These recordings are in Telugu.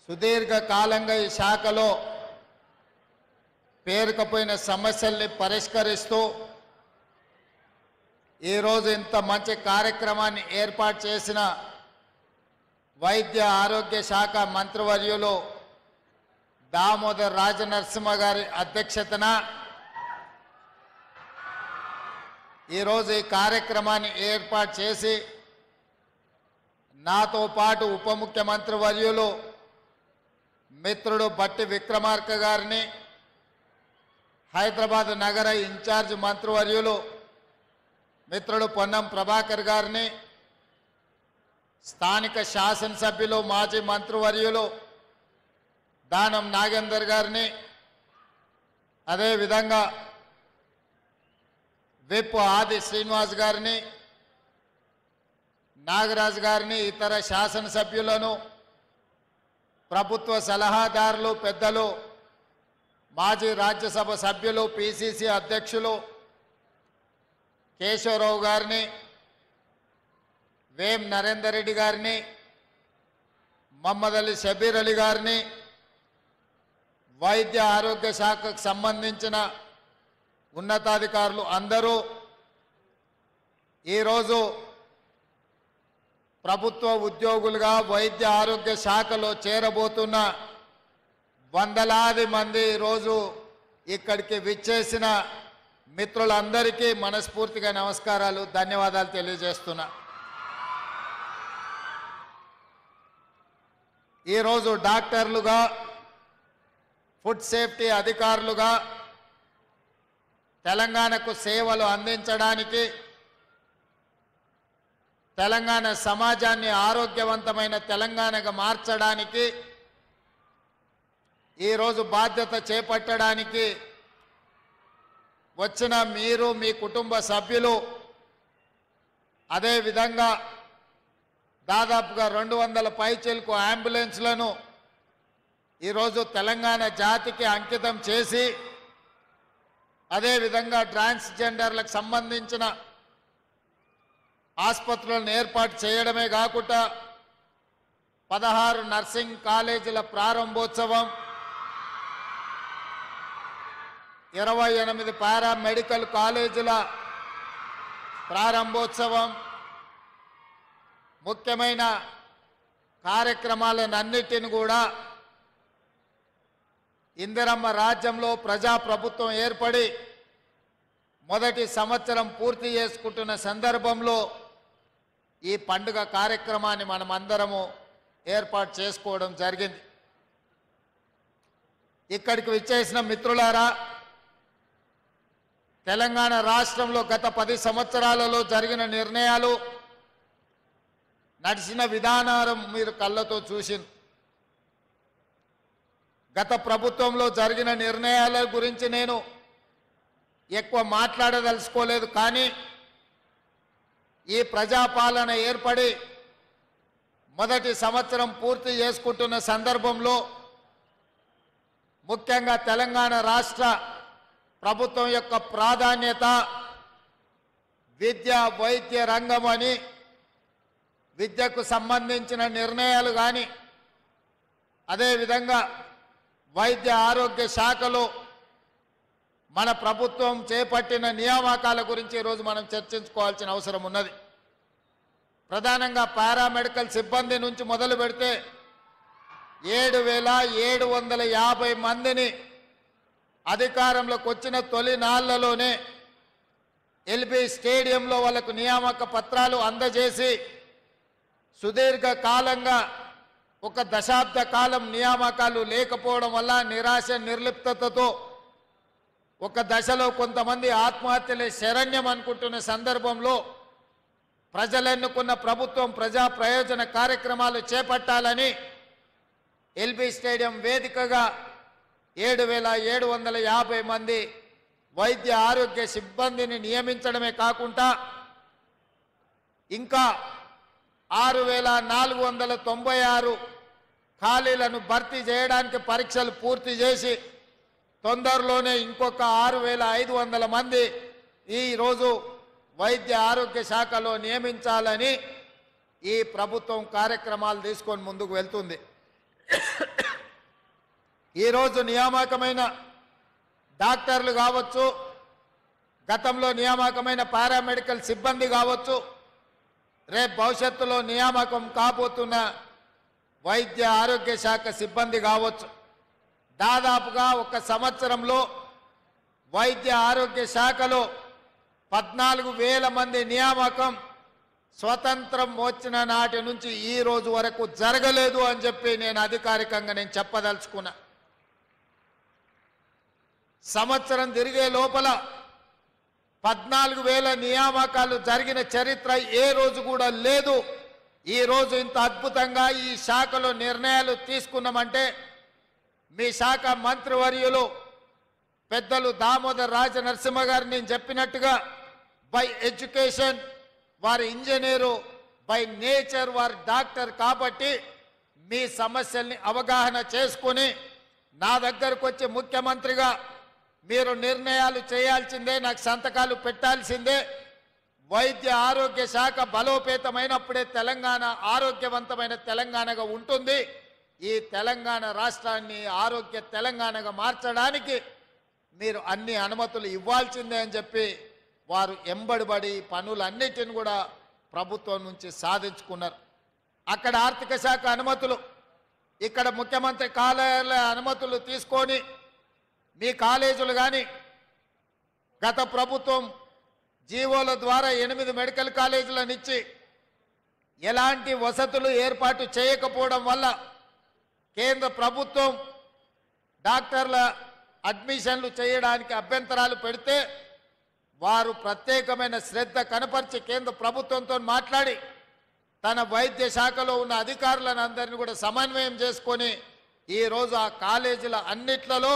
సుదీర్ఘకాలంగా ఈ శాఖలో పేరుకుపోయిన సమస్యల్ని పరిష్కరిస్తూ ఈరోజు ఇంత మంచి కార్యక్రమాన్ని ఏర్పాటు చేసిన వైద్య ఆరోగ్య శాఖ మంత్రివర్యులు దామోదర్ రాజనరసింహ గారి అధ్యక్షతన ఈరోజు ఈ కార్యక్రమాన్ని ఏర్పాటు చేసి నాతో పాటు ఉప ముఖ్యమంత్రి వర్యులు మిత్రుడు బట్టి విక్రమార్క గారిని, హైదరాబాద్ నగర ఇన్ఛార్జ్ మంత్రివర్యులు మిత్రుడు పొన్నం ప్రభాకర్ గారిని, స్థానిక శాసనసభ్యులు మాజీ మంత్రివర్యులు దానం నాగేందర్ గారిని, అదేవిధంగా విప్ ఆది శ్రీనివాస్ గారిని, నాగరాజ్ గారిని, ఇతర శాసనసభ్యులను, ప్రభుత్వ సలహాదారులు, పెద్దలు, మాజీ రాజ్యసభ సభ్యులు, పిసిసి అధ్యక్షులు కేశవరావు గారిని, వేం నరేందర్ రెడ్డి గారిని, మహమ్మద్ అలీ షబీర్ అలీ గారిని, వైద్య ఆరోగ్య శాఖకు సంబంధించిన ఉన్నతాధికారులు అందరూ ఈరోజు ప్రభుత్వ ఉద్యోగులుగా వైద్య ఆరోగ్య శాఖలో చేరబోతున్న వందలాది మంది ఈరోజు ఇక్కడికి విచ్చేసిన మిత్రులందరికీ మనస్ఫూర్తిగా నమస్కారాలు, ధన్యవాదాలు తెలియజేస్తున్నా. ఈరోజు డాక్టర్లుగా, ఫుడ్ సేఫ్టీ అధికారులుగా తెలంగాణకు సేవలు అందించడానికి, తెలంగాణ సమాజాన్ని ఆరోగ్యవంతమైన తెలంగాణగా మార్చడానికి, ఈరోజు బాధ్యత చేపట్టడానికి వచ్చిన మీరు, మీ కుటుంబ సభ్యులు, అదేవిధంగా దాదాపుగా 200 పైచిలకు అంబులెన్స్లను ఈరోజు తెలంగాణ జాతికి అంకితం చేసి, అదేవిధంగా ట్రాన్స్జెండర్లకు సంబంధించిన ఆసుపత్రులను ఏర్పాటు చేయడమే కాకుండా 16 నర్సింగ్ కాలేజీల ప్రారంభోత్సవం, 28 పారామెడికల్ కాలేజీల ప్రారంభోత్సవం, ముఖ్యమైన కార్యక్రమాలన్నిటిని కూడా ఇందిరమ్మ రాజ్యంలో ప్రజాప్రభుత్వం ఏర్పడి మొదటి సంవత్సరం పూర్తి చేసుకుంటున్న సందర్భంలో ఈ పండుగ కార్యక్రమాన్ని మనమందరము ఏర్పాటు చేసుకోవడం జరిగింది. ఇక్కడికి విచ్చేసిన మిత్రులారా, తెలంగాణ రాష్ట్రంలో గత 10 సంవత్సరాలలో జరిగిన నిర్ణయాలు, నడిచిన విధానం మీరు కళ్ళతో చూసింది. గత ప్రభుత్వంలో జరిగిన నిర్ణయాల గురించి నేను ఎక్కువ మాట్లాడదలుచుకోలేదు. కానీ ఈ ప్రజాపాలన ఏర్పడి మొదటి సంవత్సరం పూర్తి చేసుకుంటున్న సందర్భంలో ముఖ్యంగా తెలంగాణ రాష్ట్ర ప్రభుత్వం యొక్క ప్రాధాన్యత విద్య, వైద్య రంగం అని, విద్యకు సంబంధించిన నిర్ణయాలు కానీ, అదేవిధంగా వైద్య ఆరోగ్య శాఖలో మన ప్రభుత్వం చేపట్టిన నియామకాల గురించి ఈరోజు మనం చర్చించుకోవాల్సిన అవసరం ఉన్నది. ప్రధానంగా పారామెడికల్ సిబ్బంది నుంచి మొదలు పెడితే 7,750 మందిని అధికారంలోకి వచ్చిన తొలి నాళ్లలోనే ఎల్బీ స్టేడియంలో వాళ్ళకు నియామక పత్రాలు అందజేసి సుదీర్ఘ కాలంగా 1 దశాబ్ద కాలం నియామకాలు లేకపోవడం వల్ల నిరాశ నిర్లిప్తతతో ఒక దశలో కొంతమంది ఆత్మహత్యలే శరణ్యం అనుకుంటున్న సందర్భంలో ప్రజలు ఎన్నుకున్న ప్రభుత్వం ప్రజా ప్రయోజన కార్యక్రమాలు చేపట్టాలని ఎల్బీ స్టేడియం వేదికగా 7,750 మంది వైద్య ఆరోగ్య సిబ్బందిని నియమించడమే కాకుండా ఇంకా 6,496 ఖాళీలను భర్తీ చేయడానికి పరీక్షలు పూర్తి చేసి తొందరలోనే ఇంకొక 6,500 మంది ఈరోజు వైద్య ఆరోగ్య శాఖలో నియమించాలని ఈ ప్రభుత్వం కార్యక్రమాలు తీసుకొని ముందుకు వెళ్తుంది. ఈరోజు నియామకమైన డాక్టర్లు కావచ్చు, గతంలో నియామకమైన పారామెడికల్ సిబ్బంది కావచ్చు, రేపు భవిష్యత్తులో నియామకం కాబోతున్న వైద్య ఆరోగ్య శాఖ సిబ్బంది కావచ్చు, దాదాపుగా ఒక సంవత్సరంలో వైద్య ఆరోగ్య శాఖలో 14,000 మంది నియామకం స్వతంత్రం వచ్చిన నాటి నుంచి ఈ రోజు వరకు జరగలేదు అని చెప్పి నేను అధికారికంగా చెప్పదలుచుకున్నా. సంవత్సరం తిరిగే లోపల 14,000 నియామకాలు జరిగిన చరిత్ర ఏ రోజు కూడా లేదు. ఈ రోజు ఇంత అద్భుతంగా ఈ శాఖలో నిర్ణయాలు తీసుకున్నామంటే మీ శాఖ మంత్రివర్యులు పెద్దలు దామోదర్ రాజనరసింహ గారు నేను చెప్పినట్టుగా బై ఎడ్యుకేషన్ వారి ఇంజనీరు, బై నేచర్ వారి డాక్టర్ కాబట్టి మీ సమస్యల్ని అవగాహన చేసుకొని నా దగ్గరకు వచ్చి ముఖ్యమంత్రిగా మీరు నిర్ణయాలు చేయాల్సిందే, నాకు సంతకాలు పెట్టాల్సిందే. వైద్య ఆరోగ్య శాఖ బలోపేతమైనప్పుడే తెలంగాణ ఆరోగ్యవంతమైన తెలంగాణగా ఉంటుంది. ఈ తెలంగాణ రాష్ట్రాన్ని ఆరోగ్య తెలంగాణగా మార్చడానికి మీరు అన్ని అనుమతులు ఇవ్వాల్సిందే అని చెప్పి వారు ఎంబడిబడి పనులన్నిటిని కూడా ప్రభుత్వం నుంచి సాధించుకున్నారు. అక్కడ ఆర్థిక శాఖ అనుమతులు, ఇక్కడ ముఖ్యమంత్రి కార్యాలయ అనుమతులు తీసుకొని మీ కాలేజీలు కానీ గత ప్రభుత్వం జీవోల ద్వారా 8 మెడికల్ కాలేజీలను ఇచ్చి ఎలాంటి వసతులు ఏర్పాటు చేయకపోవడం వల్ల కేంద్ర ప్రభుత్వం డాక్టర్ల అడ్మిషన్లు చేయడానికి అభ్యంతరాలు పెడితే వారు ప్రత్యేకమైన శ్రద్ధ కనపరిచి కేంద్ర ప్రభుత్వంతో మాట్లాడి తన వైద్య శాఖలో ఉన్న అధికారులను అందరినీ కూడా సమన్వయం చేసుకొని ఈరోజు ఆ కాలేజీల అన్నిట్లలో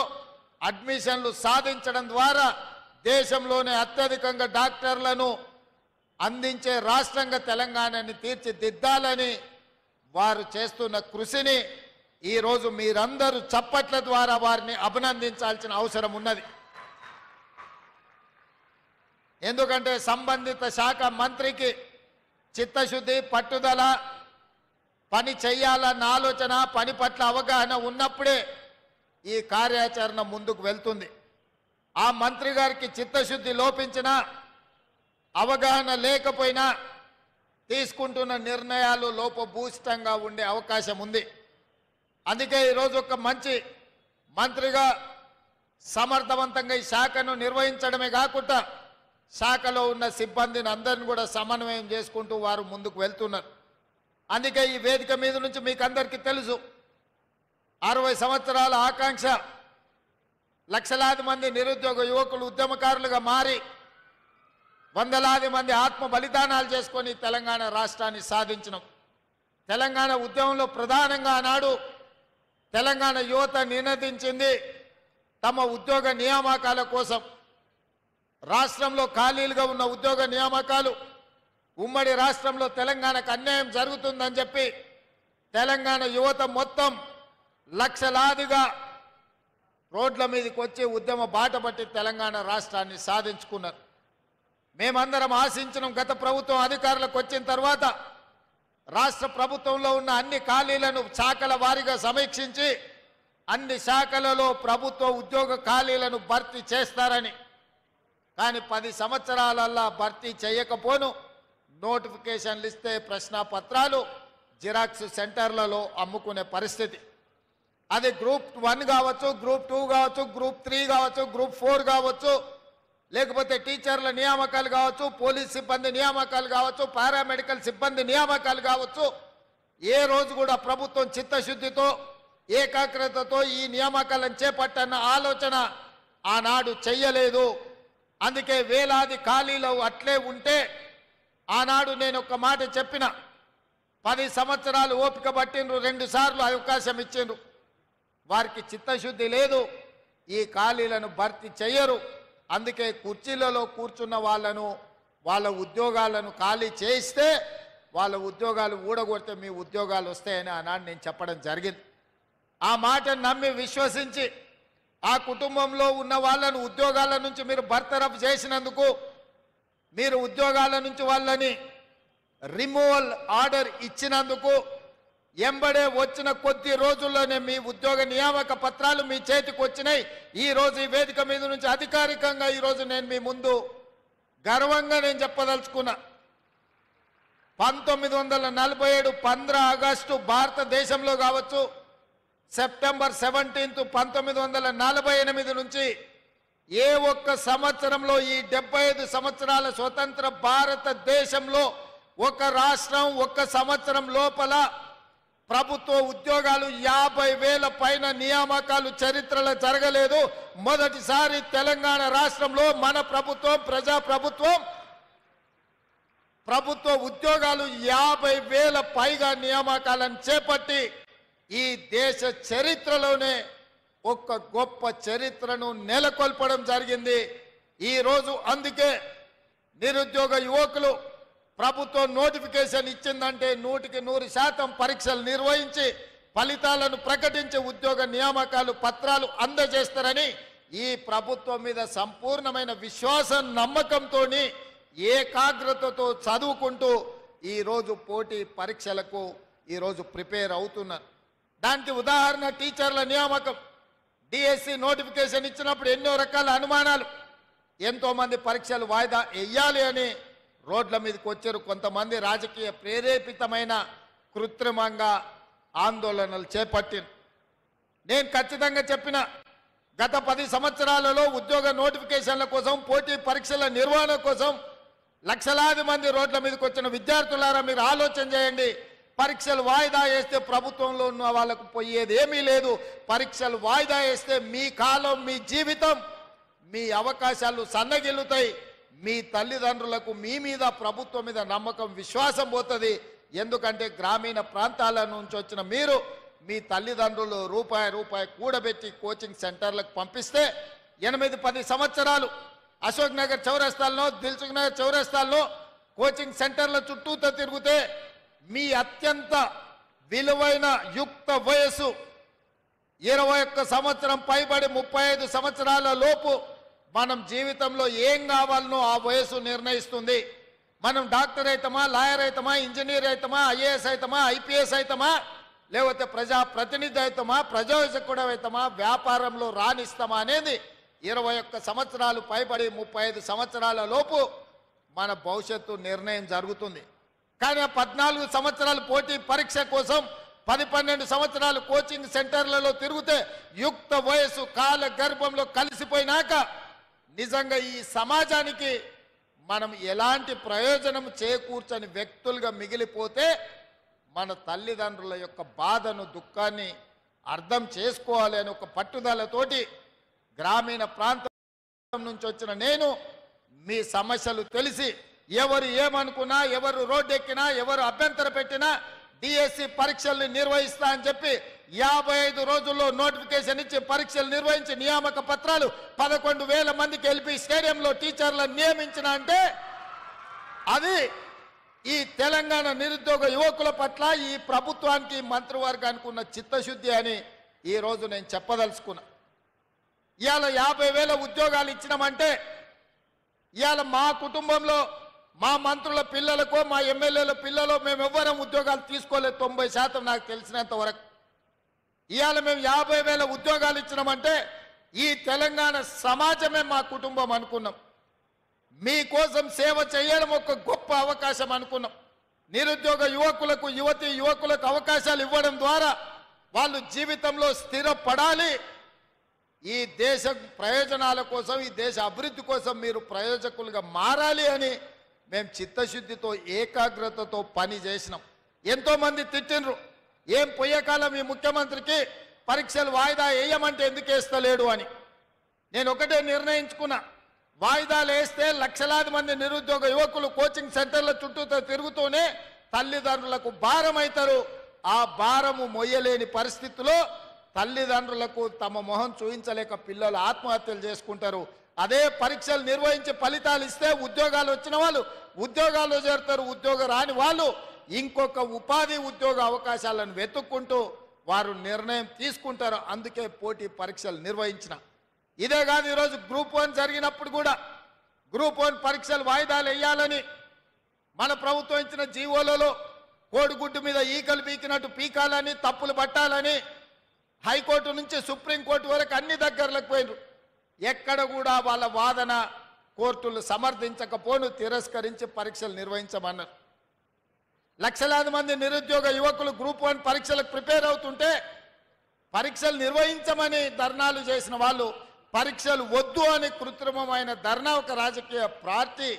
అడ్మిషన్లు సాధించడం ద్వారా దేశంలోనే అత్యధికంగా డాక్టర్లను అందించే రాష్ట్రంగా తెలంగాణని తీర్చిదిద్దాలని వారు చేస్తున్న కృషిని ఈరోజు మీరందరూ చప్పట్ల ద్వారా వారిని అభినందించాల్సిన అవసరం ఉన్నది. ఎందుకంటే సంబంధిత శాఖ మంత్రికి చిత్తశుద్ధి, పట్టుదల, పని చెయ్యాలన్న ఆలోచన, పని పట్ల అవగాహన ఉన్నప్పుడే ఈ కార్యాచరణ ముందుకు వెళ్తుంది. ఆ మంత్రి గారికి చిత్తశుద్ధి లోపించినా, అవగాహన లేకపోయినా తీసుకుంటున్న నిర్ణయాలు లోపభూయిష్టంగా ఉండే అవకాశం ఉంది. అందుకే ఈరోజు ఒక మంచి మంత్రిగా సమర్థవంతంగా ఈ శాఖను నిర్వహించడమే కాకుండా శాఖలో ఉన్న సిబ్బందిని అందరిని కూడా సమన్వయం చేసుకుంటూ వారు ముందుకు వెళ్తున్నారు. అందుకే ఈ వేదిక మీద నుంచి మీకు అందరికీ తెలుసు, 60 సంవత్సరాల ఆకాంక్ష, లక్షలాది మంది నిరుద్యోగ యువకులు ఉద్యమకారులుగా మారి వందలాది మంది ఆత్మ బలిదానాలు చేసుకొని తెలంగాణ రాష్ట్రాన్ని సాధించినాం. తెలంగాణ ఉద్యమంలో ప్రధానంగా ఆనాడు తెలంగాణ యువత నినదించింది తమ ఉద్యోగ నియామకాల కోసం. రాష్ట్రంలో ఖాళీలుగా ఉన్న ఉద్యోగ నియామకాలు, ఉమ్మడి రాష్ట్రంలో తెలంగాణకు అన్యాయం జరుగుతుందని చెప్పి తెలంగాణ యువత మొత్తం లక్షలాదిగా రోడ్ల మీదకి వచ్చి ఉద్యమ బాట పట్టి తెలంగాణ రాష్ట్రాన్ని సాధించుకున్నారు. మేమందరం ఆశించినాం, గత ప్రభుత్వం అధికారులకు వచ్చిన తర్వాత రాష్ట్ర ప్రభుత్వంలో ఉన్న అన్ని ఖాళీలను శాఖల వారీగా సమీక్షించి అన్ని శాఖలలో ప్రభుత్వ ఉద్యోగ ఖాళీలను భర్తీ చేస్తారని. కానీ 10 సంవత్సరాలల్లా భర్తీ చేయకపోను నోటిఫికేషన్లు ఇస్తే ప్రశ్నాపత్రాలు జిరాక్స్ సెంటర్లలో అమ్ముకునే పరిస్థితి. అది గ్రూప్ 1 కావచ్చు, గ్రూప్ 2 కావచ్చు, గ్రూప్ 3 కావచ్చు, గ్రూప్ 4 కావచ్చు, లేకపోతే టీచర్ల నియామకాలు కావచ్చు, పోలీస్ సిబ్బంది నియామకాలు కావచ్చు, పారామెడికల్ సిబ్బంది నియామకాలు కావచ్చు. ఏ రోజు కూడా ప్రభుత్వం చిత్తశుద్ధితో ఏకాగ్రతతో ఈ నియామకాలను చేపట్టన్న ఆలోచన ఆనాడు చెయ్యలేదు. అందుకే వేలాది ఖాళీలు అట్లే ఉంటే ఆనాడు నేను ఒక మాట చెప్పిన, 10 సంవత్సరాలు ఓపిక పట్టిండ్రు, 2 సార్లు అవకాశం ఇచ్చిండ్రు. వారికి చిత్తశుద్ధి లేదు, ఈ ఖాళీలను భర్తీ చెయ్యరు. అందుకే కుర్చీలలో కూర్చున్న వాళ్ళను, వాళ్ళ ఉద్యోగాలను ఖాళీ చేయిస్తే వాళ్ళ ఉద్యోగాలు ఊడగొడితే మీ ఉద్యోగాలు వస్తాయని ఆనాడు నేను చెప్పడం జరిగింది. ఆ మాటను నమ్మి విశ్వసించి ఆ కుటుంబంలో ఉన్న వాళ్ళను ఉద్యోగాల నుంచి మీరు బర్తరఫ్ చేసినందుకు, మీరు ఉద్యోగాల నుంచి వాళ్ళని రిమూవల్ ఆర్డర్ ఇచ్చినందుకు ఎంబడే వచ్చిన కొద్ది రోజుల్లోనే మీ ఉద్యోగ నియామక పత్రాలు మీ చేతికి వచ్చినాయి. ఈ రోజు ఈ వేదిక మీద నుంచి అధికారికంగా ఈ రోజు నేను మీ ముందు గర్వంగా నేను చెప్పదలుచుకున్నా. 1947 15 ఆగస్టు భారతదేశంలో కావచ్చు, సెప్టెంబర్ 17 1948 నుంచి ఏ ఒక్క సంవత్సరంలో ఈ 75 సంవత్సరాల స్వతంత్ర భారతదేశంలో ఒక రాష్ట్రం ఒక్క సంవత్సరం లోపల ప్రభుత్వ ఉద్యోగాలు 50,000 పైన నియామకాలు చరిత్రలో జరగలేదు. మొదటిసారి తెలంగాణ రాష్ట్రంలో మన ప్రభుత్వం ప్రజాప్రభుత్వం ప్రభుత్వ ఉద్యోగాలు 50,000 పైగా నియామకాలను చేపట్టి ఈ దేశ చరిత్రలోనే ఒక గొప్ప చరిత్రను నెలకొల్పడం జరిగింది. ఈ రోజు అందుకే నిరుద్యోగ యువకులు ప్రభుత్వం నోటిఫికేషన్ ఇచ్చిందంటే 100% పరీక్షలు నిర్వహించి ఫలితాలను ప్రకటించి ఉద్యోగ నియామకాలు పత్రాలు అందజేస్తారని ఈ ప్రభుత్వం మీద సంపూర్ణమైన విశ్వాసం నమ్మకంతో ఏకాగ్రతతో చదువుకుంటూ ఈరోజు పోటీ పరీక్షలకు ఈరోజు ప్రిపేర్ అవుతున్నారు. దానికి ఉదాహరణ టీచర్ల నియామకం. డిఎస్సి నోటిఫికేషన్ ఇచ్చినప్పుడు ఎన్నో రకాల అనుమానాలు, ఎంతోమంది పరీక్షలు వాయిదా వేయాలి అని రోడ్ల మీదకి వచ్చారు. కొంతమంది రాజకీయ ప్రేరేపితమైన కృత్రిమంగా ఆందోళనలు చేపట్టిన. నేను ఖచ్చితంగా చెప్పిన గత 10 సంవత్సరాలలో ఉద్యోగ నోటిఫికేషన్ల కోసం పోటీ పరీక్షల నిర్వహణ కోసం లక్షలాది మంది రోడ్ల మీదకి వచ్చిన విద్యార్థులారా, మీరు ఆలోచన చేయండి. పరీక్షలు వాయిదా వేస్తే ప్రభుత్వంలో ఉన్న వాళ్ళకు పోయేది ఏమీ లేదు. పరీక్షలు వాయిదా వేస్తే మీ కాలం, మీ జీవితం, మీ అవకాశాలు సన్నగిల్లుతాయి. మీ తల్లిదండ్రులకు మీ మీద, ప్రభుత్వం మీద నమ్మకం, విశ్వాసం పోతుంది. ఎందుకంటే గ్రామీణ ప్రాంతాల నుంచి వచ్చిన మీరు మీ తల్లిదండ్రులు రూపాయి కూడబెట్టి కోచింగ్ సెంటర్లకు పంపిస్తే 8-10 సంవత్సరాలు అశోక్ నగర్ చౌరస్తాల్లో, దిల్సుఖ్ నగర్ చౌరస్తాల్లో కోచింగ్ సెంటర్ల చుట్టూతో తిరిగితే మీ అత్యంత విలువైన యుక్త వయసు 21 సంవత్సరం పైబడి 35 సంవత్సరాల లోపు మనం జీవితంలో ఏం కావాలనో ఆ వయసు నిర్ణయిస్తుంది. మనం డాక్టర్ అవుతామా, లాయర్ అవుతామా, ఇంజనీర్ అవుతామా, ఐఏఎస్ అవుతామా, ఐపీఎస్ అవుతామా, లేకపోతే ప్రజాప్రతినిధి అవుతామా, ప్రజాసేవకుడు అవుతామా, వ్యాపారంలో రాణిస్తామా అనేది 21 సంవత్సరాలు పైబడి 35 సంవత్సరాల లోపు మన భవిష్యత్తు నిర్ణయం జరుగుతుంది. కానీ 14 సంవత్సరాలు పోటీ పరీక్ష కోసం 10-12 సంవత్సరాలు కోచింగ్ సెంటర్లలో తిరిగితే యుక్త వయసు కాల గర్భంలో కలిసిపోయినాక నిజంగా ఈ సమాజానికి మనం ఎలాంటి ప్రయోజనం చేకూర్చని వ్యక్తులుగా మిగిలిపోతే మన తల్లిదండ్రుల యొక్క బాధను, దుఃఖాన్ని అర్థం చేసుకోవాలి అని ఒక పట్టుదలతోటి గ్రామీణ ప్రాంతం నుంచి వచ్చిన నేను మీ సమస్యలు తెలిసి ఎవరు ఏమనుకున్నా, ఎవరు రోడ్డు ఎక్కినా, ఎవరు అభ్యంతర పెట్టినా డిఎస్సి పరీక్షల్ని నిర్వహిస్తా అని చెప్పి 55 రోజుల్లో నోటిఫికేషన్ ఇచ్చి పరీక్షలు నిర్వహించి నియామక పత్రాలు 11,000 మందికి ఎల్పి స్టేడియంలో టీచర్లను నియమించిన అంటే అది ఈ తెలంగాణ నిరుద్యోగ యువకుల పట్ల ఈ ప్రభుత్వానికి, మంత్రివర్గానికి ఉన్న చిత్తశుద్ధి అని ఈరోజు నేను చెప్పదలుచుకున్నా. ఇవాళ 50,000 ఉద్యోగాలు ఇచ్చినామంటే ఇవాళ మా కుటుంబంలో మా మంత్రుల పిల్లలకు, మా ఎమ్మెల్యేల పిల్లలు మేము ఎవ్వరం ఉద్యోగాలు తీసుకోలేదు 90% నాకు తెలిసినంత వరకు. ఇవాళ మేము 50,000 ఉద్యోగాలు ఇచ్చినామంటే ఈ తెలంగాణ సమాజమే మా కుటుంబం అనుకున్నాం. మీకోసం సేవ చేయడం ఒక గొప్ప అవకాశం అనుకున్నాం. నిరుద్యోగ యువకులకు, యువకులకు అవకాశాలు ఇవ్వడం ద్వారా వాళ్ళు జీవితంలో స్థిరపడాలి. ఈ దేశ ప్రయోజనాల కోసం, ఈ దేశ అభివృద్ధి కోసం మీరు ప్రయోజకులుగా మారాలి అని మేము చిత్తశుద్ధితో, ఏకాగ్రతతో పని చేసినాం. ఎంతోమంది తిట్టినరు, ఏం పోయేకాలం ఈ ముఖ్యమంత్రికి పరీక్షలు వాయిదా వేయమంటే ఎందుకు వేస్తలేడు అని. నేను ఒకటే నిర్ణయించుకున్నా, వాయిదాలు వేస్తే లక్షలాది మంది నిరుద్యోగ యువకులు కోచింగ్ సెంటర్ల చుట్టూతో తిరుగుతూనే తల్లిదండ్రులకు భారం అవుతారు. ఆ భారము మొయ్యలేని పరిస్థితిలో తల్లిదండ్రులకు తమ మొహం చూపించలేక పిల్లలు ఆత్మహత్యలు చేసుకుంటారు. అదే పరీక్షలు నిర్వహించి ఫలితాలు ఇస్తే ఉద్యోగాలు వచ్చిన వాళ్ళు ఉద్యోగాల్లో చేరుతారు, ఉద్యోగం రాని వాళ్ళు ఇంకొక ఉపాధి ఉద్యోగ అవకాశాలను వెతుక్కుంటూ వారు నిర్ణయం తీసుకుంటారు. అందుకే పోటీ పరీక్షలు నిర్వహించిన. ఇదే కాదు, ఈరోజు గ్రూప్ 1 జరిగినప్పుడు కూడా గ్రూప్ 1 పరీక్షలు వాయిదాలు వేయాలని మన ప్రభుత్వం ఇచ్చిన జీవోలలో కోడిగుడ్డు మీద ఈకలు పీకినట్టు పీకాలని, తప్పులు పట్టాలని హైకోర్టు నుంచి సుప్రీంకోర్టు వరకు అన్ని దగ్గరలకు పోయినారు. ఎక్కడ కూడా వాళ్ళ వాదన కోర్టులు సమర్థించకపోను తిరస్కరించి పరీక్షలు నిర్వహించమన్నారు. లక్షలాది మంది నిరుద్యోగ యువకులు గ్రూప్ 1 పరీక్షలకు ప్రిపేర్ అవుతుంటే పరీక్షలు నిర్వహించమని ధర్నాలు చేసిన వాళ్ళు పరీక్షలు వద్దు అని కృత్రిమమైన ధర్నా ఒక రాజకీయ పార్టీ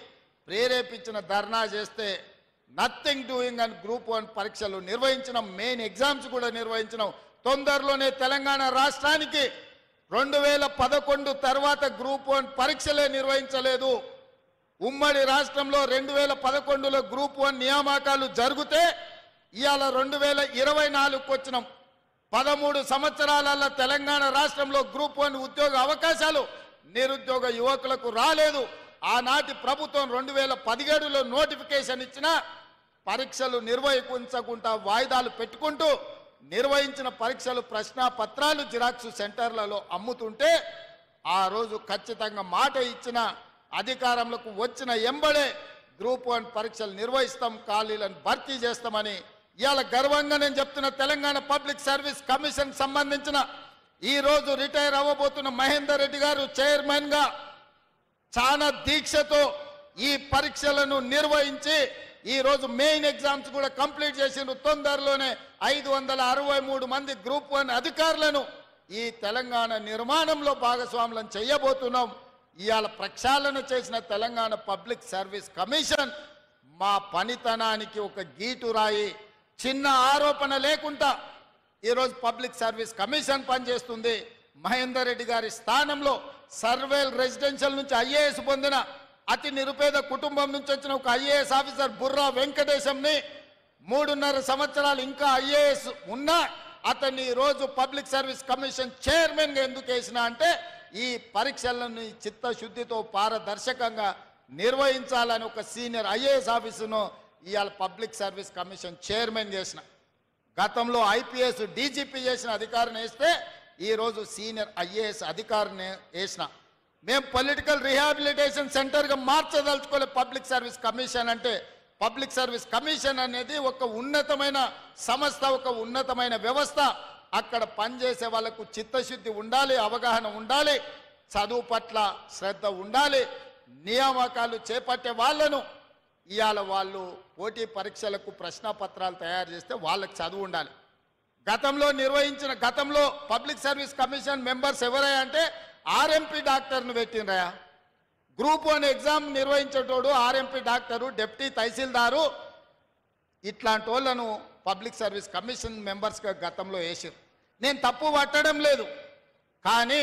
ప్రేరేపించిన ధర్నా చేస్తే నథింగ్ డూయింగ్ అని గ్రూప్ 1 పరీక్షలు నిర్వహించినాం. మెయిన్ ఎగ్జామ్స్ కూడా నిర్వహించినాం. తొందరలోనే తెలంగాణ రాష్ట్రానికి 2011 తర్వాత గ్రూప్ 1 పరీక్షలే నిర్వహించలేదు. ఉమ్మడి రాష్ట్రంలో 2011లో గ్రూప్ 1 నియామకాలు జరిగితే ఇవాళ 2024కు వచ్చినాం. 13 సంవత్సరాల తెలంగాణ రాష్ట్రంలో గ్రూప్ 1 ఉద్యోగ అవకాశాలు నిరుద్యోగ యువకులకు రాలేదు. ఆనాటి ప్రభుత్వం 2017లో నోటిఫికేషన్ ఇచ్చిన పరీక్షలు నిర్వహించకుండా వాయిదాలు పెట్టుకుంటూ నిర్వహించిన పరీక్షలు ప్రశ్నాపత్రాలు జిరాక్స్ సెంటర్లలో అమ్ముతుంటే ఆ రోజు ఖచ్చితంగా మాట ఇచ్చిన అధికారంలోకి వచ్చిన ఎంబడే గ్రూప్ 1 పరీక్షలు నిర్వహిస్తాం, ఖాళీలను భర్తీ చేస్తామని ఇవాళ గర్వంగా నేను చెప్తున్న తెలంగాణ పబ్లిక్ సర్వీస్ కమిషన్ సంబంధించిన ఈ రోజు రిటైర్ అవ్వబోతున్న మహేందర్ రెడ్డి గారు చైర్మన్ గా చాలా దీక్షతో ఈ పరీక్షలను నిర్వహించి ఈ రోజు మెయిన్ ఎగ్జామ్స్ కూడా కంప్లీట్ చేసిండ్రు. తొందరలోనే 563 మంది గ్రూప్ 1 అధికారులను ఈ తెలంగాణ నిర్మాణంలో భాగస్వాములను చేయబోతున్నాం. ఇవాళ ప్రక్షాళన చేసిన తెలంగాణ పబ్లిక్ సర్వీస్ కమిషన్ మా పనితనానికి ఒక గీటురాయి, చిన్న ఆరోపణ లేకుండా ఈరోజు పబ్లిక్ సర్వీస్ కమిషన్ పనిచేస్తుంది. మహేందర్ రెడ్డి గారి స్థానంలో సర్వేల్ రెసిడెన్షియల్ నుంచి ఐఏఎస్ పొందిన అతి నిరుపేద కుటుంబం నుంచి వచ్చిన ఒక ఐఏఎస్ ఆఫీసర్ బుర్రా వెంకటేశంని 3.5 సంవత్సరాలు ఇంకా ఐఏఎస్ ఉన్నా అతన్ని ఈరోజు పబ్లిక్ సర్వీస్ కమిషన్ చైర్మన్గా ఎందుకు వేసిన అంటే ఈ పరీక్షలను చిత్తశుద్ధితో పారదర్శకంగా నిర్వహించాలని ఒక సీనియర్ ఐఏఎస్ ఆఫీసును ఇవాళ పబ్లిక్ సర్వీస్ కమిషన్ చైర్మన్ చేసిన. గతంలో ఐపీఎస్ డీజీపీ చేసిన అధికారిని వేస్తే ఈరోజు సీనియర్ ఐఏఎస్ అధికారిని వేసిన. మేము పొలిటికల్ రిహాబిలిటేషన్ సెంటర్గా మార్చదలుచుకోలే పబ్లిక్ సర్వీస్ కమిషన్ అంటే. పబ్లిక్ సర్వీస్ కమిషన్ అనేది ఒక ఉన్నతమైన సంస్థ, ఒక ఉన్నతమైన వ్యవస్థ. అక్కడ పనిచేసే వాళ్ళకు చిత్తశుద్ధి ఉండాలి, అవగాహన ఉండాలి, చదువు పట్ల శ్రద్ధ ఉండాలి. నియామకాలు చేపట్టే వాళ్ళను ఇవాళ వాళ్ళు పోటీ పరీక్షలకు ప్రశ్నపత్రాలు తయారు చేస్తే వాళ్ళకి చదువు ఉండాలి. గతంలో పబ్లిక్ సర్వీస్ కమిషన్ మెంబర్స్ ఎవరయ్యా అంటే ఆర్ఎంపీ డాక్టర్ను పెట్టినరయా. గ్రూప్ 1 ఎగ్జామ్ నిర్వహించేటోడు ఆర్ఎంపీ డాక్టరు, డిప్యూటీ తహసీల్దారు, ఇట్లాంటి వాళ్ళను పబ్లిక్ సర్వీస్ కమిషన్ మెంబర్స్గా గతంలో వేసారు. నేను తప్పు పట్టడం లేదు, కానీ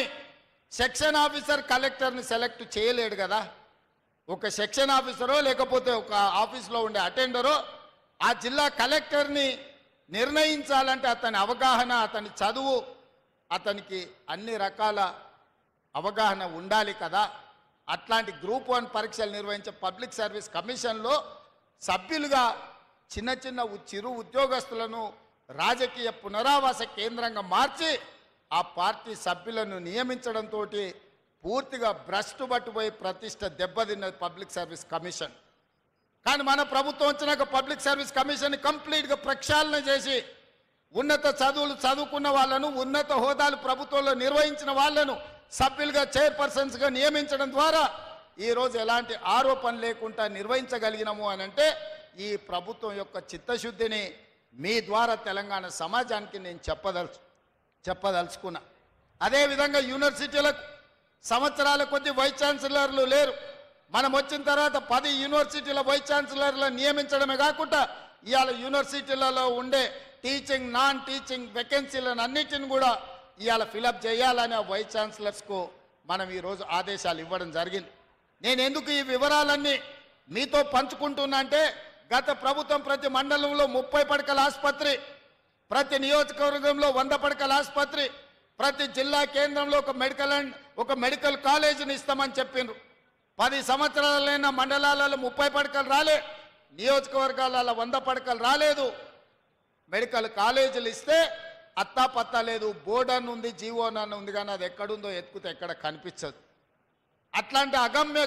సెక్షన్ ఆఫీసర్ కలెక్టర్ని సెలెక్ట్ చేయలేడు కదా. ఒక సెక్షన్ ఆఫీసరో లేకపోతే ఒక ఆఫీస్లో ఉండే అటెండరో ఆ జిల్లా కలెక్టర్ని నిర్ణయించాలంటే అతని అవగాహన, అతని చదువు, అతనికి అన్ని రకాల అవగాహన ఉండాలి కదా. అట్లాంటి గ్రూప్ 1 పరీక్షలు నిర్వహించే పబ్లిక్ సర్వీస్ కమిషన్లో సభ్యులుగా చిన్న చిరు ఉద్యోగస్తులను రాజకీయ పునరావాస కేంద్రంగా మార్చి ఆ పార్టీ సభ్యులను నియమించడంతో పూర్తిగా భ్రష్టు పట్టుపోయి ప్రతిష్ట దెబ్బతిన్నది పబ్లిక్ సర్వీస్ కమిషన్. కానీ మన ప్రభుత్వం వచ్చినాక పబ్లిక్ సర్వీస్ కమిషన్ కంప్లీట్గా ప్రక్షాళన చేసి ఉన్నత చదువులు చదువుకున్న వాళ్ళను, ఉన్నత హోదాలు ప్రభుత్వంలో నిర్వహించిన వాళ్ళను సభ్యులుగా చైర్పర్సన్స్గా నియమించడం ద్వారా ఈరోజు ఎలాంటి ఆరోపణ లేకుండా నిర్వహించగలిగినాము అని అంటే ఈ ప్రభుత్వం యొక్క చిత్తశుద్ధిని మీ ద్వారా తెలంగాణ సమాజానికి నేను చెప్పదలుచుకున్నా. అదేవిధంగా యూనివర్సిటీలకు సంవత్సరాల కొద్ది వైస్ ఛాన్సలర్లు లేరు. మనం వచ్చిన తర్వాత 10 యూనివర్సిటీల వైస్ ఛాన్సలర్లను నియమించడమే కాకుండా ఇవాళ యూనివర్సిటీలలో ఉండే టీచింగ్, నాన్ టీచింగ్ వేకెన్సీలను అన్నిటిని కూడా ఇవాళ ఫిలప్ చేయాలని ఆ వైస్ ఛాన్సలర్స్కు మనం ఈరోజు ఆదేశాలు ఇవ్వడం జరిగింది. నేను ఎందుకు ఈ వివరాలన్నీ మీతో పంచుకుంటున్నా అంటే గత ప్రభుత్వం ప్రతి మండలంలో 30 పడకల ఆసుపత్రి, ప్రతి నియోజకవర్గంలో 100 పడకల ఆసుపత్రి, ప్రతి జిల్లా కేంద్రంలో ఒక మెడికల్ కాలేజీని ఇస్తామని చెప్పిండ్రు. 10 సంవత్సరాలైన మండలాలలో 30 పడకలు రాలే, నియోజకవర్గాలలో 100 పడకలు రాలేదు. మెడికల్ కాలేజీలు ఇస్తే అత్తా పత్తా లేదు. బోర్డు అని ఉంది, జీవో అని ఉంది, కానీ అది ఎక్కడుందో ఎత్తుకుతే ఎక్కడ కనిపించదు. అట్లాంటి అగమ్య